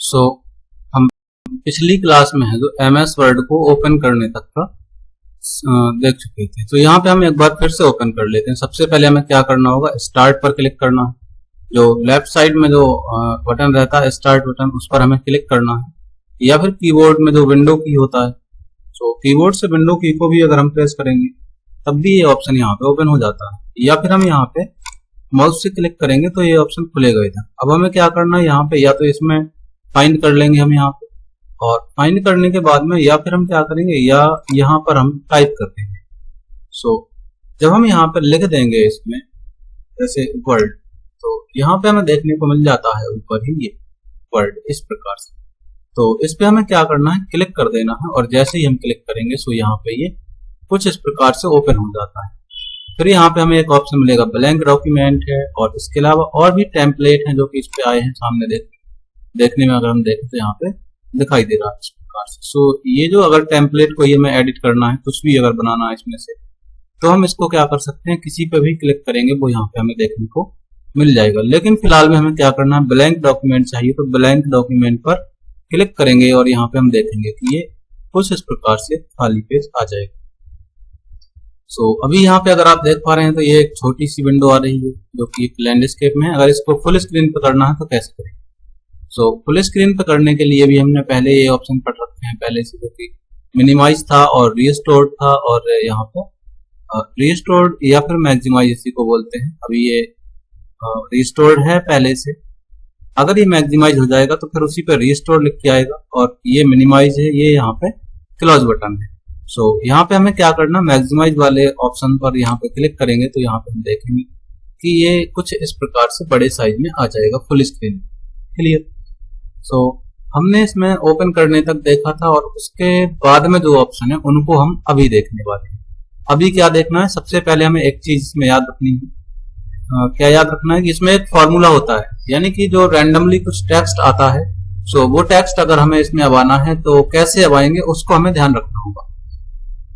सो हम पिछली क्लास में है जो MS वर्ड को ओपन करने तक का देख चुके थे। तो यहाँ पे हम एक बार फिर से ओपन कर लेते हैं। सबसे पहले हमें क्या करना होगा, स्टार्ट पर क्लिक करना है। जो लेफ्ट साइड में जो बटन रहता है स्टार्ट बटन, उस पर हमें क्लिक करना है, या फिर कीबोर्ड में जो विंडो की होता है, तो कीबोर्ड से विंडो की को भी अगर हम प्रेस करेंगे तब भी ये ऑप्शन यहाँ पे ओपन हो जाता है, या फिर हम यहाँ पे माउस से क्लिक करेंगे तो ये ऑप्शन खुलेगा इधर। अब हमें क्या करना है, यहाँ पे या तो इसमें फाइंड कर लेंगे हम यहाँ पे, और फाइंड करने के बाद में या फिर हम क्या करेंगे, या यहाँ पर हम टाइप कर देंगे। सो जब हम यहाँ पर लिख देंगे इसमें जैसे वर्ड, तो यहाँ पे हमें देखने को मिल जाता है ऊपर ही ये वर्ड इस प्रकार से। तो इस पे हमें क्या करना है, क्लिक कर देना है, और जैसे ही हम क्लिक करेंगे सो यहाँ पे ये कुछ इस प्रकार से ओपन हो जाता है। फिर यहाँ पे हमें एक ऑप्शन मिलेगा ब्लैंक डॉक्यूमेंट है, और इसके अलावा और भी टेम्पलेट हैं जो कि इस पे आए हैं सामने देखने में अगर हम देखें तो यहाँ पे दिखाई दे रहा है इस प्रकार से। सो ये जो अगर टेम्पलेट को ये हमें एडिट करना है, कुछ भी अगर बनाना है इसमें से, तो हम इसको क्या कर सकते हैं, किसी पे भी क्लिक करेंगे वो यहाँ पे हमें देखने को मिल जाएगा। लेकिन फिलहाल में हमें क्या करना है, ब्लैंक डॉक्यूमेंट चाहिए, तो ब्लैंक डॉक्यूमेंट पर क्लिक करेंगे और यहाँ पे हम देखेंगे कि ये कुछ इस प्रकार से खाली पेज आ जाएगा। सो अभी यहाँ पे अगर आप देख पा रहे हैं तो ये एक छोटी सी विंडो आ रही है जो कि एक लैंडस्केप में है। अगर इसको फुल स्क्रीन पर करना है तो कैसे करें। सो फुल स्क्रीन पर करने के लिए भी हमने पहले ये ऑप्शन पढ़ रखे हैं पहले से, जो कि मिनिमाइज था और रीस्टोर्ड था, और यहाँ पर रीस्टोर्ड या फिर मैक्सिमाइज इसी को बोलते हैं। अभी ये रीस्टोर्ड है पहले से, अगर ये मैक्सिमाइज हो जाएगा तो फिर उसी पे रीस्टोर लिख के आएगा, और ये मिनिमाइज है, ये यहाँ पे क्लोज बटन है। सो यहाँ पे हमें क्या करना, मैक्सिमाइज वाले ऑप्शन पर यहाँ पे क्लिक करेंगे तो यहाँ पे हम देखेंगे कि ये कुछ इस प्रकार से बड़े साइज में आ जाएगा फुल स्क्रीन। क्लियर। सो हमने इसमें ओपन करने तक देखा था, और उसके बाद में जो ऑप्शन है उनको हम अभी देखने वाले हैं। अभी क्या देखना है, सबसे पहले हमें एक चीज इसमें याद रखनी है। क्या याद रखना है कि इसमें एक फॉर्मूला होता है, यानी कि जो रैंडमली कुछ टेक्स्ट आता है, सो वो टेक्स्ट अगर हमें इसमें अबाना है तो कैसे अबाएंगे उसको हमें ध्यान रखना होगा।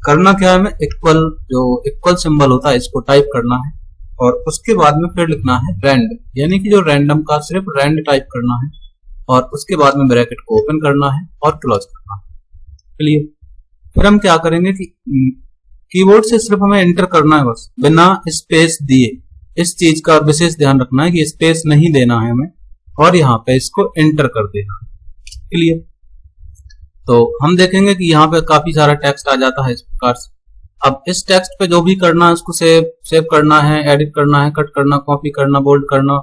करना क्या है, हमें इक्वल, जो इक्वल सिंबल होता है इसको टाइप करना है, और उसके बाद में फिर लिखना है रैंड, यानी कि जो रैंडम का सिर्फ रैंड टाइप करना है, और उसके बाद में ब्रैकेट को ओपन करना है और क्लोज करना है। क्लियर। फिर हम क्या करेंगे कि कीबोर्ड से सिर्फ हमें एंटर करना है बस, बिना स्पेस दिए। इस चीज का विशेष ध्यान रखना है कि स्पेस नहीं देना है हमें, और यहाँ पे इसको एंटर कर देना है। क्लियर। तो हम देखेंगे कि यहाँ पे काफी सारा टेक्स्ट आ जाता है इस प्रकार से। अब इस टेक्स्ट पे जो भी करना है उसको सेव करना है, एडिट करना है, कट करना, कॉपी करना, बोल्ड करना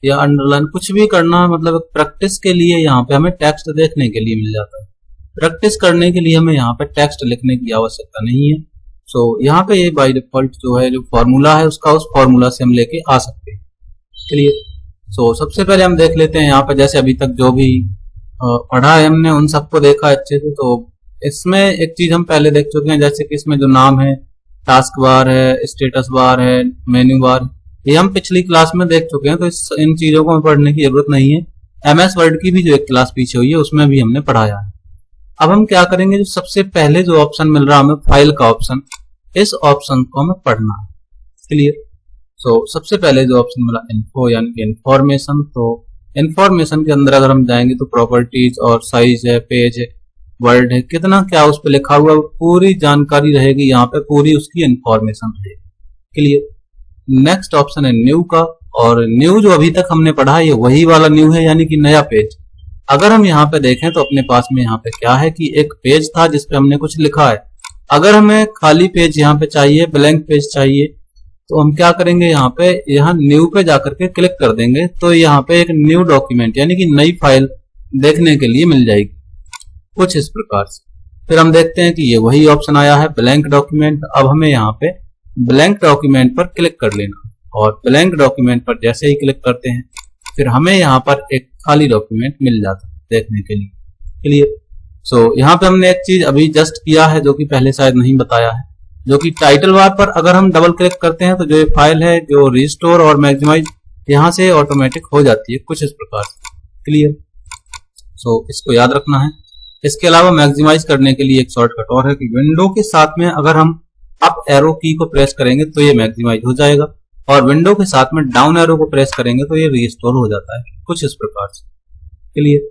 या अंडरलाइन, कुछ भी करना है। मतलब प्रैक्टिस के लिए यहाँ पे हमें टेक्स्ट देखने के लिए मिल जाता है। प्रैक्टिस करने के लिए हमें यहाँ पे टेक्स्ट लिखने की आवश्यकता नहीं है। सो यहाँ पे ये बाय डिफॉल्ट जो है जो फॉर्मूला है उसका, उस फॉर्मूला से हम लेके आ सकते हैं। क्लियर। सो सबसे पहले हम देख लेते हैं यहाँ पे, जैसे अभी तक जो भी पढ़ा है हमने उन सबको देखा अच्छे से। तो इसमें एक चीज हम पहले देख चुके हैं, जैसे कि इसमें जो नाम है, टास्क बार है, स्टेटस बार है, मेन्यू बार, ये हम पिछली क्लास में देख चुके हैं, तो इन चीजों को पढ़ने की जरूरत नहीं है। MS वर्ड की भी जो एक क्लास पीछे हुई है उसमें भी हमने पढ़ाया है। अब हम क्या करेंगे, जो सबसे पहले जो ऑप्शन मिल रहा है हमें फाइल का ऑप्शन, इस ऑप्शन को हमें पढ़ना है। क्लियर। सो सबसे पहले जो ऑप्शन मिला इन्फो यानी कि इंफॉर्मेशन, तो इंफॉर्मेशन के अंदर अगर हम जाएंगे तो प्रॉपर्टीज और साइज है, पेज है, वर्ड है, कितना क्या उस पर लिखा हुआ पूरी जानकारी रहेगी, यहाँ पे पूरी उसकी इंफॉर्मेशन रहेगी। क्लियर। नेक्स्ट ऑप्शन है न्यू का, और न्यू जो अभी तक हमने पढ़ा है ये वही वाला न्यू है, यानी कि नया पेज। अगर हम यहाँ पे देखें तो अपने पास में यहाँ पे क्या है कि एक पेज था जिसपे हमने कुछ लिखा है। अगर हमें खाली पेज यहाँ पे चाहिए, ब्लैंक पेज चाहिए, तो हम क्या करेंगे, यहाँ पे यहाँ न्यू पे जाकर के क्लिक कर देंगे, तो यहाँ पे एक न्यू डॉक्यूमेंट यानी कि नई फाइल देखने के लिए मिल जाएगी कुछ इस प्रकार से। फिर हम देखते हैं कि ये वही ऑप्शन आया है ब्लैंक डॉक्यूमेंट। अब हमें यहाँ पे ब्लैंक डॉक्यूमेंट पर क्लिक कर लेना, और ब्लैंक डॉक्यूमेंट पर जैसे ही क्लिक करते हैं फिर हमें यहाँ पर एक खाली डॉक्यूमेंट मिल जाता है देखने के लिए। क्लियर। सो यहाँ पे हमने एक चीज अभी जस्ट किया है जो कि पहले शायद नहीं बताया है, जो कि टाइटल बार पर अगर हम डबल क्लिक करते हैं तो जो ये फाइल है जो रिस्टोर और मैक्सिमाइज यहाँ से ऑटोमेटिक हो जाती है कुछ इस प्रकार से। क्लियर। सो इसको याद रखना है। इसके अलावा मैक्सिमाइज करने के लिए एक शॉर्टकट और है कि विंडो के साथ में अगर हम अप एरो की को प्रेस करेंगे तो ये मैक्सिमाइज हो जाएगा, और विंडो के साथ में डाउन एरो को प्रेस करेंगे तो ये रिस्टोर हो जाता है कुछ इस प्रकार से। क्लियर।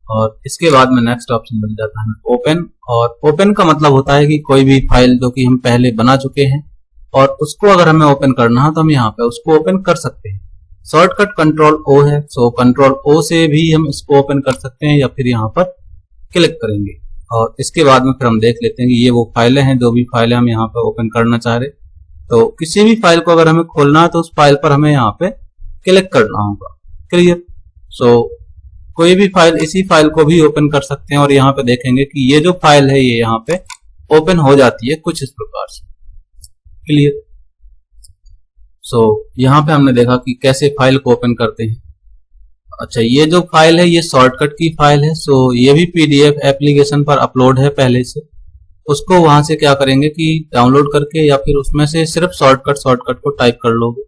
और इसके बाद में नेक्स्ट ऑप्शन मिल जाता है ओपन। और ओपन का मतलब होता है कि कोई भी फाइल जो कि हम पहले बना चुके हैं और उसको अगर हमें ओपन करना है तो हम यहाँ पे उसको ओपन कर सकते हैं। शॉर्टकट कंट्रोल ओ है, सो कंट्रोल ओ से भी हम इसको ओपन कर सकते हैं या फिर यहाँ पर क्लिक करेंगे। और इसके बाद में फिर हम देख लेते हैं कि ये वो फाइलें हैं, जो भी फाइलें हम यहाँ पे ओपन करना चाह रहे। तो किसी भी फाइल को अगर हमें खोलना है तो उस फाइल पर हमें यहाँ पे क्लिक करना होगा। क्लियर। सो कोई भी फाइल, इसी फाइल को भी ओपन कर सकते हैं और यहाँ पे देखेंगे कि ये जो फाइल है ये यहाँ पे ओपन हो जाती है कुछ इस प्रकार से। क्लियर। सो यहाँ पे हमने देखा कि कैसे फाइल को ओपन करते हैं। अच्छा, ये जो फाइल है ये शॉर्टकट की फाइल है। सो ये भी पीडीएफ एप्लीकेशन पर अपलोड है पहले से। उसको वहां से क्या करेंगे कि डाउनलोड करके या फिर उसमें से सिर्फ शॉर्टकट को टाइप कर लोगे।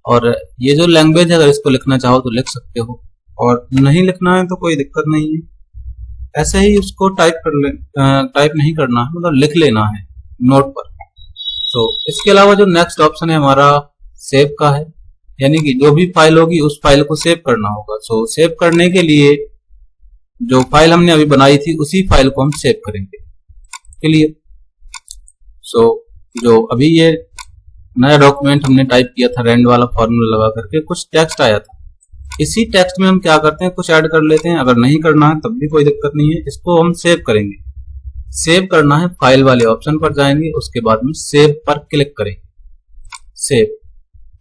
और ये जो लैंग्वेज है अगर इसको लिखना चाहो तो लिख सकते हो, और नहीं लिखना है तो कोई दिक्कत नहीं है, ऐसे ही उसको टाइप नहीं करना है, मतलब लिख लेना है नोट पर। तो इसके अलावा जो नेक्स्ट ऑप्शन है हमारा सेव का है, यानी कि जो भी फाइल होगी उस फाइल को सेव करना होगा। सो सेव करने के लिए जो फाइल हमने अभी बनाई थी उसी फाइल को हम सेव करेंगे। क्लियर। सो जो अभी ये नया डॉक्यूमेंट हमने टाइप किया था रेंड वाला फॉर्मूला लगा करके, कुछ टेक्स्ट आया था, इसी टेक्स्ट में हम क्या करते हैं कुछ ऐड कर लेते हैं। अगर नहीं करना है तब भी कोई दिक्कत नहीं है, इसको हम सेव करेंगे। सेव करना है, फाइल वाले ऑप्शन पर जाएंगे, उसके बाद में सेव पर क्लिक करेंगे। सेव,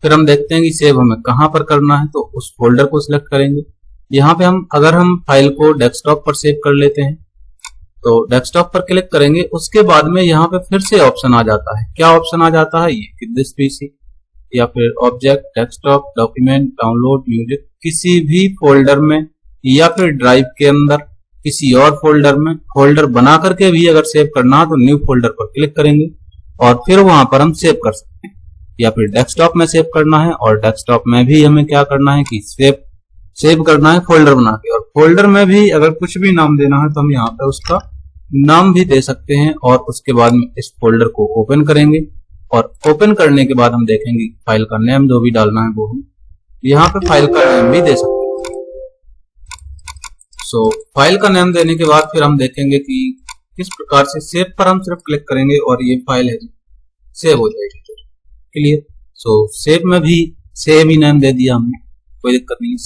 फिर हम देखते हैं कि सेव हमें कहां पर करना है, तो उस फोल्डर को सिलेक्ट करेंगे। यहाँ पे अगर हम फाइल को डेस्कटॉप पर सेव कर लेते हैं तो डेस्कटॉप पर क्लिक करेंगे। उसके बाद में यहाँ पे फिर से ऑप्शन आ जाता है। क्या ऑप्शन आ जाता है? ये कि दिस पीसी या फिर object, desktop, document, download, music, किसी भी फोल्डर में या फिर ड्राइव के अंदर किसी और फोल्डर में फोल्डर बना करके भी अगर सेव करना है तो न्यू फोल्डर पर क्लिक करेंगे और फिर वहां पर हम सेव कर सकते हैं। या फिर डेस्कटॉप में सेव करना है और डेस्कटॉप में भी हमें क्या करना है कि सेव करना है फोल्डर बना के। और फोल्डर में भी अगर कुछ भी नाम देना है तो हम यहाँ पे उसका नाम भी दे सकते हैं। और उसके बाद में इस फोल्डर को ओपन करेंगे और ओपन करने के बाद हम देखेंगे फाइल का नेम जो भी डालना है वो हम यहाँ पे फाइल का नेम भी दे सकते हैं। सो फाइल का नेम देने के बाद फिर हम देखेंगे कि किस प्रकार से सेव पर हम सिर्फ क्लिक करेंगे और ये फाइल है सेव हो जाएगी। क्लियर। सो सेव में भी सेम ही नेम दे दिया हमने, कोई दिक्कत नहीं।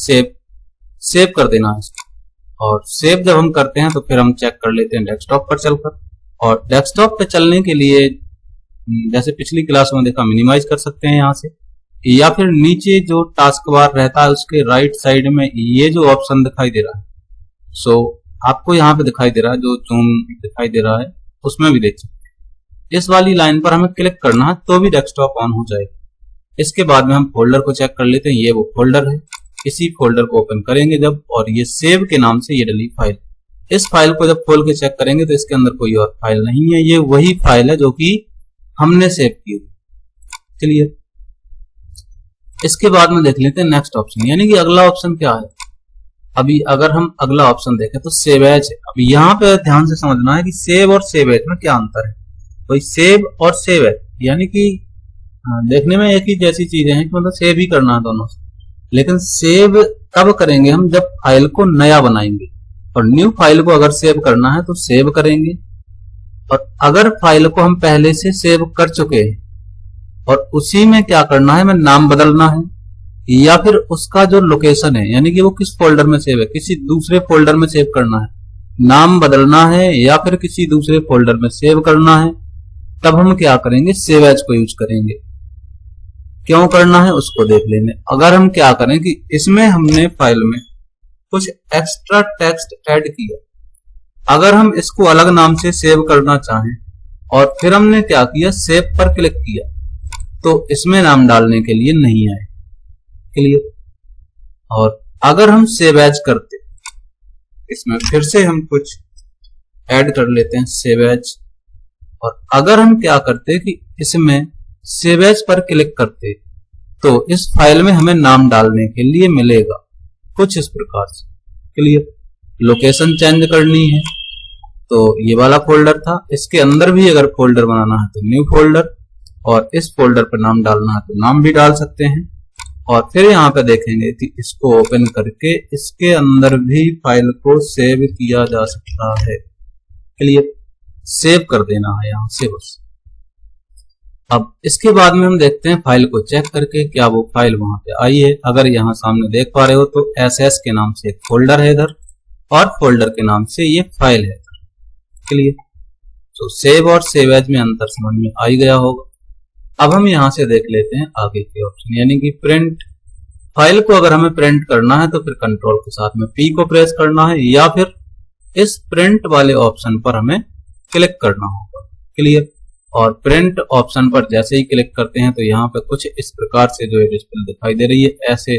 सेव कर देना है इसको। और सेव जब हम करते हैं तो फिर हम चेक कर लेते हैं डेस्कटॉप पर चलकर। और डेस्कटॉप पे चलने के लिए जैसे पिछली क्लास में देखा मिनिमाइज कर सकते हैं यहाँ से, या फिर नीचे जो टास्क बार रहता है उसके राइट साइड में ये जो ऑप्शन दिखाई दे रहा है, सो आपको यहाँ पे दिखाई दे रहा है जो जूम दिखाई दे रहा है उसमें भी देख सकते हैं। इस वाली लाइन पर हमें क्लिक करना है तो भी डेस्कटॉप ऑन हो जाएगा। इसके बाद में हम फोल्डर को चेक कर लेते हैं, ये वो फोल्डर है, इसी फोल्डर को ओपन करेंगे जब, और ये सेव के नाम से ये डली फाइल। इस फाइल को जब खोल के चेक करेंगे तो इसके अंदर कोई और फाइल नहीं है, ये वही फाइल है जो कि हमने सेव की। क्लियर। इसके बाद में देख लेते हैं नेक्स्ट ऑप्शन, यानी कि अगला ऑप्शन क्या है। अभी अगर हम अगला ऑप्शन देखें तो सेव एज है। अभी यहाँ पे ध्यान से समझना है कि सेव और सेव एज में क्या अंतर है। तो सेव और सेव एज यानी कि देखने में एक ही जैसी चीजें हैं कि मतलब सेव ही करना है दोनों से, लेकिन सेव तब करेंगे हम जब फाइल को नया बनाएंगे। और न्यू फाइल को अगर सेव करना है तो सेव करेंगे, और अगर फाइल को हम पहले से सेव कर चुके हैं और उसी में क्या करना है, हमें नाम बदलना है या फिर उसका जो लोकेशन है यानी कि वो किस फोल्डर में सेव है, किसी दूसरे फोल्डर में सेव करना है, नाम बदलना है या फिर किसी दूसरे फोल्डर में सेव करना है, तब हम क्या करेंगे, सेव एज को यूज करेंगे। क्यों करना है उसको देख लेंगे। अगर हम क्या करें कि इसमें हमने फाइल में कुछ एक्स्ट्रा टेक्स्ट ऐड किया, अगर हम इसको अलग नाम से सेव करना चाहें और फिर हमने क्या किया, सेव पर क्लिक किया, तो इसमें नाम डालने के लिए नहीं आए। क्लियर। और अगर हम सेव एज करते, इसमें फिर से हम कुछ ऐड कर लेते हैं सेव एज, और अगर हम क्या करते कि इसमें सेव एज पर क्लिक करते तो इस फाइल में हमें नाम डालने के लिए मिलेगा कुछ इस प्रकार से। क्लियर। लोकेशन चेंज करनी है तो ये वाला फोल्डर था, इसके अंदर भी अगर फोल्डर बनाना है तो न्यू फोल्डर, और इस फोल्डर पर नाम डालना है तो नाम भी डाल सकते हैं। और फिर यहाँ पे देखेंगे कि इसको ओपन करके इसके अंदर भी फाइल को सेव किया जा सकता है। क्लियर, सेव कर देना है यहाँ से बस। अब इसके बाद में हम देखते हैं फाइल को चेक करके क्या वो फाइल वहां पे आई है। अगर यहाँ सामने देख पा रहे हो तो SS के नाम से एक फोल्डर है इधर और फोल्डर के नाम से ये फाइल है। क्लियर, तो सेव और सेव एज में अंतर समझ में आ गया होगा। अब हम यहां से देख लेते हैं आगे के ऑप्शन, यानी कि प्रिंट। फाइल को अगर हमें प्रिंट करना है तो फिर कंट्रोल के साथ में P को प्रेस करना है या फिर इस प्रिंट वाले ऑप्शन पर हमें क्लिक करना होगा। क्लियर, और प्रिंट ऑप्शन पर जैसे ही क्लिक करते हैं तो यहाँ पे कुछ इस प्रकार से जो है डिस्प्ले दिखाई दे रही है, ऐसे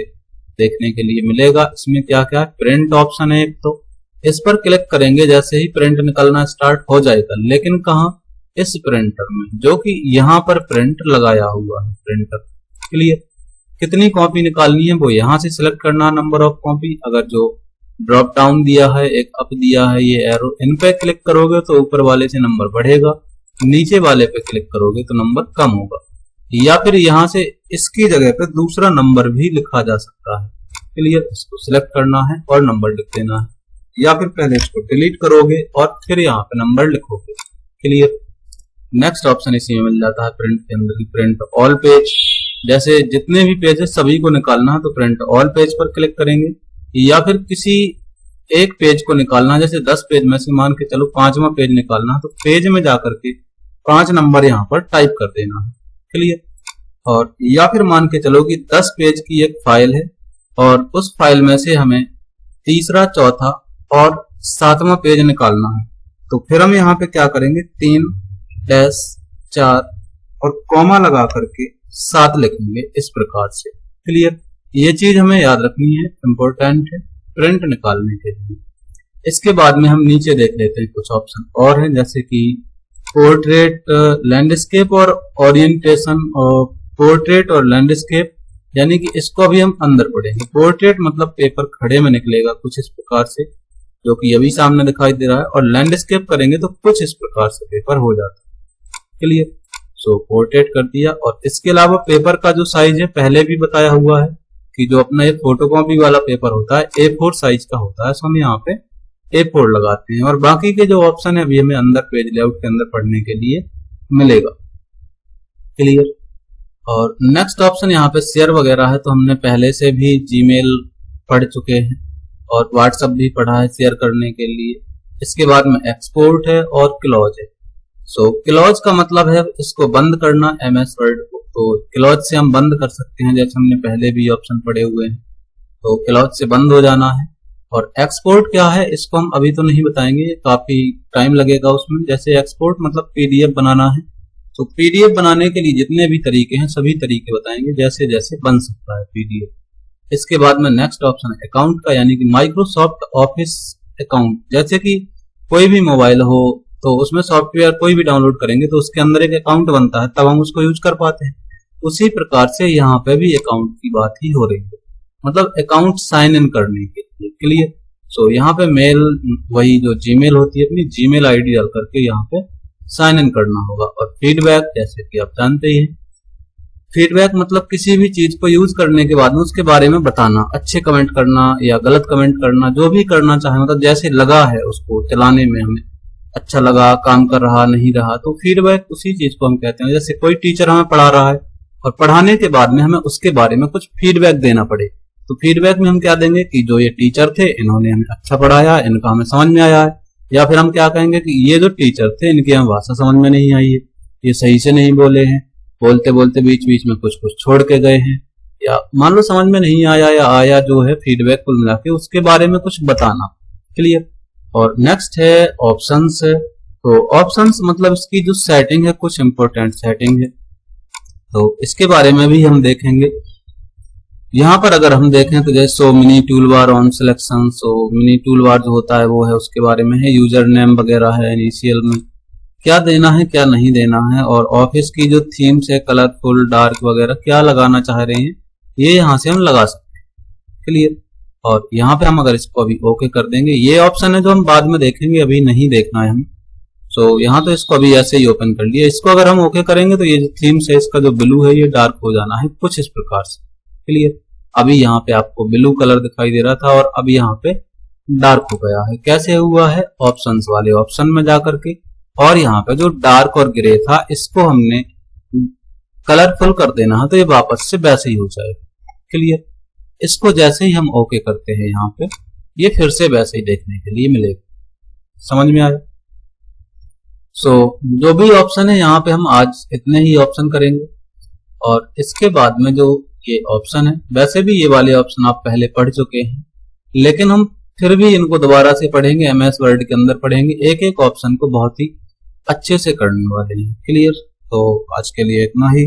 देखने के लिए मिलेगा। इसमें क्या क्या है, प्रिंट ऑप्शन है एक, तो इस पर क्लिक करेंगे जैसे ही प्रिंट निकलना स्टार्ट हो जाएगा। लेकिन कहाँ, इस प्रिंटर में, जो कि यहाँ पर प्रिंट लगाया हुआ है प्रिंटर। क्लियर, कितनी कॉपी निकालनी है वो यहाँ से सिलेक्ट करना, नंबर ऑफ कॉपी। अगर जो ड्रॉप डाउन दिया है, एक अप दिया है, ये एरो, इन पे क्लिक करोगे तो ऊपर वाले से नंबर बढ़ेगा, नीचे वाले पे क्लिक करोगे तो नंबर कम होगा। या फिर यहाँ से इसकी जगह पे दूसरा नंबर भी लिखा जा सकता है। क्लियर, इसको सिलेक्ट करना है और नंबर लिख देना है, या फिर पहले इसको डिलीट करोगे और फिर यहाँ पे नंबर लिखोगे। क्लियर, नेक्स्ट ऑप्शन इसी में मिल जाता है प्रिंट के अंदर ही, प्रिंट ऑल पेज। जैसे जितने भी पेज है सभी को निकालना है तो प्रिंट ऑल पेज पर क्लिक करेंगे, या फिर किसी एक पेज को निकालना, जैसे 10 पेज में से मान के चलो 5वां पेज निकालना है तो पेज में जाकर के 5 नंबर यहाँ पर टाइप कर देना है। क्लियर, और या फिर मान के चलो कि 10 पेज की एक फाइल है और उस फाइल में से हमें तीसरा, चौथा और 7वां पेज निकालना है, तो फिर हम यहाँ पे क्या करेंगे, 3-4 और कॉमा लगा करके 7 लिखेंगे इस प्रकार से। क्लियर, ये चीज हमें याद रखनी है, इंपॉर्टेंट है प्रिंट निकालने के लिए। इसके बाद में हम नीचे देख लेते हैं कुछ ऑप्शन और हैं, जैसे कि पोर्ट्रेट, लैंडस्केप और ओरिएंटेशन। और पोर्ट्रेट और लैंडस्केप यानी कि इसको अभी हम अंदर पढ़ेंगे। पोर्ट्रेट मतलब पेपर खड़े में निकलेगा कुछ इस प्रकार से, जो कि अभी सामने दिखाई दे रहा है, और लैंडस्केप करेंगे तो कुछ इस प्रकार से पेपर हो जाता है। क्लियर, सो पोर्ट्रेट कर दिया। और इसके अलावा पेपर का जो साइज है पहले भी बताया हुआ है कि जो अपना ये फोटोकॉपी वाला पेपर होता है A4 साइज का होता है, सो हम यहाँ पे A4 लगाते हैं। और बाकी के जो ऑप्शन है अभी हमें अंदर पेज लेआउट के अंदर पढ़ने के लिए मिलेगा। क्लियर, और नेक्स्ट ऑप्शन यहाँ पे शेयर वगैरह है, तो हमने पहले से भी जीमेल पढ़ चुके हैं और व्हाट्सएप भी पढ़ा है शेयर करने के लिए। इसके बाद में एक्सपोर्ट है और क्लोज है। सो क्लोज का मतलब है इसको बंद करना, MS वर्ड को, तो क्लोज से हम बंद कर सकते हैं, जैसे हमने पहले भी ऑप्शन पढ़े हुए हैं, तो क्लोज से बंद हो जाना है। और एक्सपोर्ट क्या है इसको हम अभी तो नहीं बताएंगे, काफी टाइम लगेगा उसमें। जैसे एक्सपोर्ट मतलब PDF बनाना है, तो PDF बनाने के लिए जितने भी तरीके हैं सभी तरीके बताएंगे, जैसे जैसे बन सकता है PDF। इसके बाद में नेक्स्ट ऑप्शन है अकाउंट का, यानी कि माइक्रोसॉफ्ट ऑफिस अकाउंट। जैसे कि कोई भी मोबाइल हो तो उसमें सॉफ्टवेयर कोई भी डाउनलोड करेंगे तो उसके अंदर एक अकाउंट बनता है, तब हम उसको यूज कर पाते हैं। उसी प्रकार से यहाँ पे भी अकाउंट की बात ही हो रही है, मतलब अकाउंट साइन इन करने के लिए। क्लियर, सो यहाँ पे मेल, वही जो जीमेल होती है अपनी जीमेल आईडी डाल करके यहाँ पे साइन इन करना होगा। और फीडबैक, जैसे कि आप जानते ही हैं, फीडबैक मतलब किसी भी चीज को यूज करने के बाद में उसके बारे में बताना, अच्छे कमेंट करना या गलत कमेंट करना, जो भी करना चाहे, मतलब जैसे लगा है उसको चलाने में, हमें अच्छा लगा, काम कर रहा नहीं रहा, तो फीडबैक उसी चीज को हम कहते हैं। जैसे कोई टीचर हमें पढ़ा रहा है और पढ़ाने के बाद में हमें उसके बारे में कुछ फीडबैक देना पड़े, तो फीडबैक में हम क्या देंगे कि जो ये टीचर थे इन्होंने हमें अच्छा पढ़ाया, इनका हमें समझ में आया है। या फिर हम क्या कहेंगे कि ये जो टीचर थे इनकी हमें भाषा समझ में नहीं आई है, ये सही से नहीं बोले हैं, बोलते बोलते बीच बीच में कुछ कुछ छोड़ के गए हैं, या मान लो समझ में नहीं आया या आया, जो है फीडबैक कुल मिला के उसके बारे में कुछ बताना। क्लियर, और नेक्स्ट है ऑप्शंस है। तो ऑप्शंस मतलब इसकी जो सेटिंग है, कुछ इंपॉर्टेंट सेटिंग है, तो इसके बारे में भी हम देखेंगे। यहाँ पर अगर हम देखें तो जैसे सो mini tool bar on selection, so mini tool bar जो होता है वो है, उसके बारे में है। यूजर नेम वगैरह है, इनिशियल में क्या देना है क्या नहीं देना है, और ऑफिस की जो थीम्स है, कलरफुल, डार्क वगैरह क्या लगाना चाह रहे हैं, ये यहाँ से हम लगा सकते हैं। क्लियर, और यहाँ पे हम अगर इसको अभी ओके कर देंगे, ये ऑप्शन है जो हम बाद में देखेंगे, अभी नहीं देखना है हमें। सो यहाँ तो इसको अभी ऐसे ही ओपन कर लिया। इसको अगर हम ओके करेंगे तो ये जो थीम्स है इसका जो ब्लू है ये डार्क हो जाना है कुछ इस प्रकार से। क्लियर। अभी यहाँ पे आपको ब्लू कलर दिखाई दे रहा था और अभी यहाँ पे डार्क हो गया है। कैसे हुआ है? ऑप्शंस वाले ऑप्शन में जाकर के, और यहाँ पे जो डार्क और ग्रे था इसको हमने कलरफुल कर देना है तो ये वापस से वैसे ही हो जाएगा। क्लियर। इसको जैसे ही हम ओके करते हैं यहाँ पे, ये फिर से वैसे ही देखने के लिए मिलेगा। समझ में आया? जो भी ऑप्शन है यहाँ पे हम आज इतने ही ऑप्शन करेंगे, और इसके बाद में जो ये ऑप्शन है, वैसे भी ये वाले ऑप्शन आप पहले पढ़ चुके हैं, लेकिन हम फिर भी इनको दोबारा से पढ़ेंगे, एमएस वर्ड के अंदर पढ़ेंगे, एक एक ऑप्शन को बहुत ही अच्छे से करने वाले हैं। क्लियर। तो आज के लिए इतना ही।